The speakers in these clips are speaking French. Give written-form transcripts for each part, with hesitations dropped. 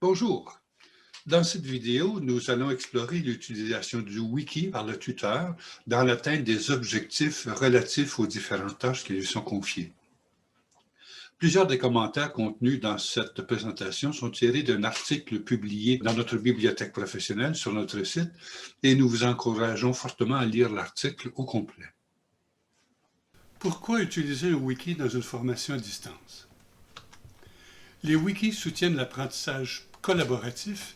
Bonjour. Dans cette vidéo, nous allons explorer l'utilisation du wiki par le tuteur dans l'atteinte des objectifs relatifs aux différentes tâches qui lui sont confiées. Plusieurs des commentaires contenus dans cette présentation sont tirés d'un article publié dans notre bibliothèque professionnelle sur notre site et nous vous encourageons fortement à lire l'article au complet. Pourquoi utiliser un wiki dans une formation à distance? Les wikis soutiennent l'apprentissage collaboratif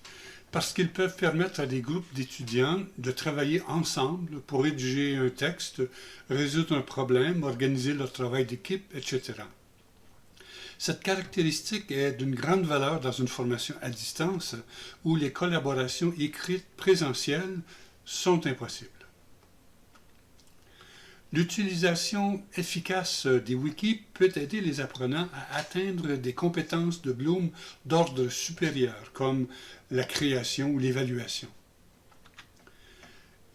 parce qu'ils peuvent permettre à des groupes d'étudiants de travailler ensemble pour rédiger un texte, résoudre un problème, organiser leur travail d'équipe, etc. Cette caractéristique est d'une grande valeur dans une formation à distance où les collaborations écrites présentielles sont impossibles. L'utilisation efficace des wikis peut aider les apprenants à atteindre des compétences de Bloom d'ordre supérieur, comme la création ou l'évaluation.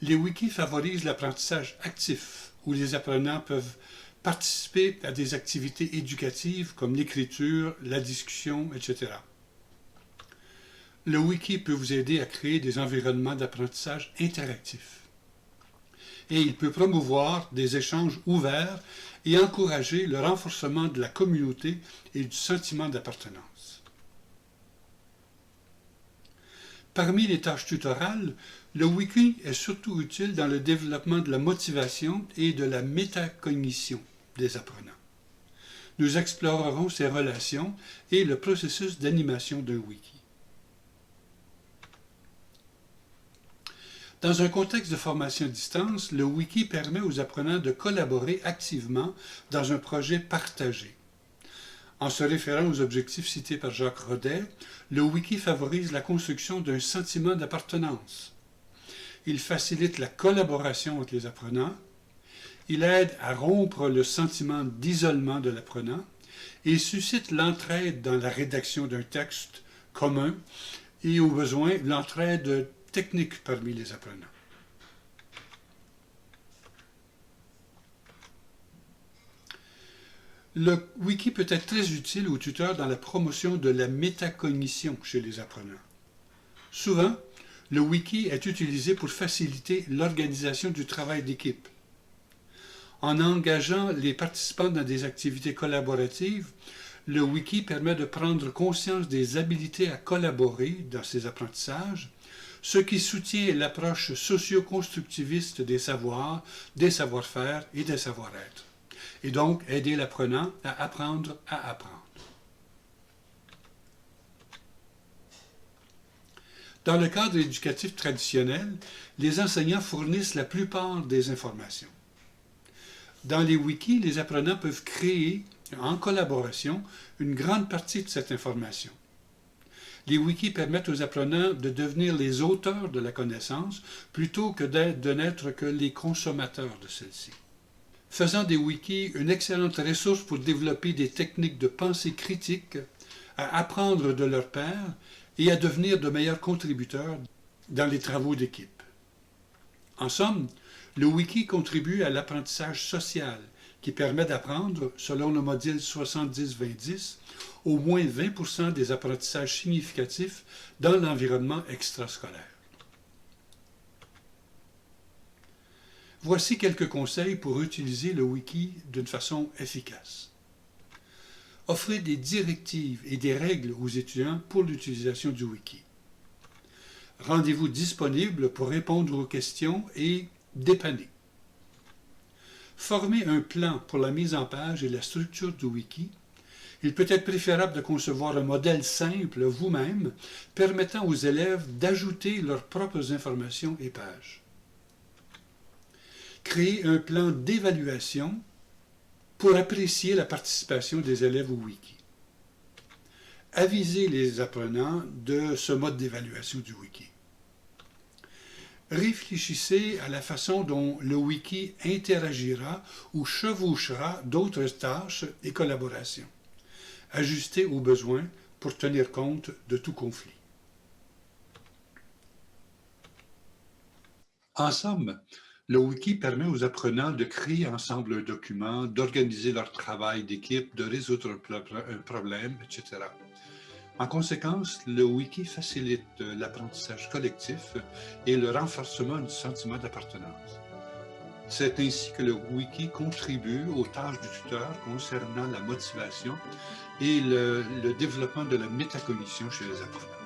Les wikis favorisent l'apprentissage actif, où les apprenants peuvent participer à des activités éducatives comme l'écriture, la discussion, etc. Le wiki peut vous aider à créer des environnements d'apprentissage interactifs. Et il peut promouvoir des échanges ouverts et encourager le renforcement de la communauté et du sentiment d'appartenance. Parmi les tâches tutorales, le wiki est surtout utile dans le développement de la motivation et de la métacognition des apprenants. Nous explorerons ces relations et le processus d'animation d'un wiki. Dans un contexte de formation à distance, le wiki permet aux apprenants de collaborer activement dans un projet partagé. En se référant aux objectifs cités par Jacques Rodet, le wiki favorise la construction d'un sentiment d'appartenance. Il facilite la collaboration entre les apprenants, il aide à rompre le sentiment d'isolement de l'apprenant et suscite l'entraide dans la rédaction d'un texte commun et au besoin l'entraide technique parmi les apprenants. Le wiki peut être très utile aux tuteurs dans la promotion de la métacognition chez les apprenants. Souvent, le wiki est utilisé pour faciliter l'organisation du travail d'équipe. En engageant les participants dans des activités collaboratives, le wiki permet de prendre conscience des habiletés à collaborer dans ces apprentissages, ce qui soutient l'approche socio-constructiviste des savoirs, des savoir-faire et des savoir-être, et donc aider l'apprenant à apprendre à apprendre. Dans le cadre éducatif traditionnel, les enseignants fournissent la plupart des informations. Dans les wikis, les apprenants peuvent créer, en collaboration, une grande partie de cette information. Les wikis permettent aux apprenants de devenir les auteurs de la connaissance plutôt que de n'être que les consommateurs de celle-ci. Faisant des wikis une excellente ressource pour développer des techniques de pensée critique, à apprendre de leurs pairs et à devenir de meilleurs contributeurs dans les travaux d'équipe. En somme, le wiki contribue à l'apprentissage social qui permet d'apprendre, selon le modèle 70-20-10, au moins 20% des apprentissages significatifs dans l'environnement extrascolaire. Voici quelques conseils pour utiliser le wiki d'une façon efficace. Offrez des directives et des règles aux étudiants pour l'utilisation du wiki. Rendez-vous disponible pour répondre aux questions et dépanner. Formez un plan pour la mise en page et la structure du wiki. Il peut être préférable de concevoir un modèle simple vous-même, permettant aux élèves d'ajouter leurs propres informations et pages. Créez un plan d'évaluation pour apprécier la participation des élèves au wiki. Avisez les apprenants de ce mode d'évaluation du wiki. Réfléchissez à la façon dont le wiki interagira ou chevauchera d'autres tâches et collaborations. Ajustez aux besoins pour tenir compte de tout conflit. En somme, le wiki permet aux apprenants de créer ensemble un document, d'organiser leur travail d'équipe, de résoudre un problème, etc. En conséquence, le wiki facilite l'apprentissage collectif et le renforcement du sentiment d'appartenance. C'est ainsi que le wiki contribue aux tâches du tuteur concernant la motivation et le développement de la métacognition chez les apprenants.